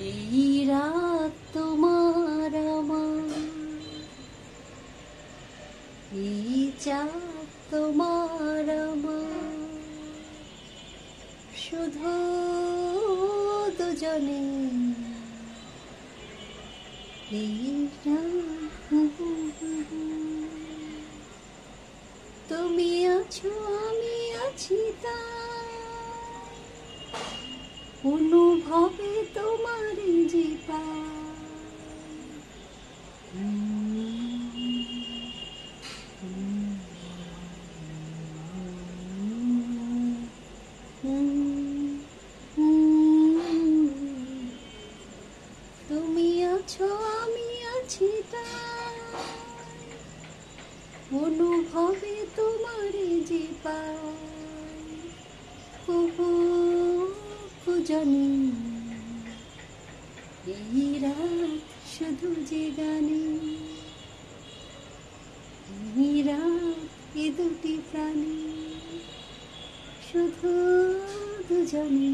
এই রাত তোমার আমার, এই চাঁদ তোমার আমার, শুধু দুজনে এই রাত। তুমি আছো আমি আছি তাই, অনুভবে তোমার যে তুমি আছো আমি আছি তাই, অনুভবে তোমার যে পাই। জানি এই রাত শুধু যে গানে, এই রাত এ দুটি প্রাণী শুধু দুজনে।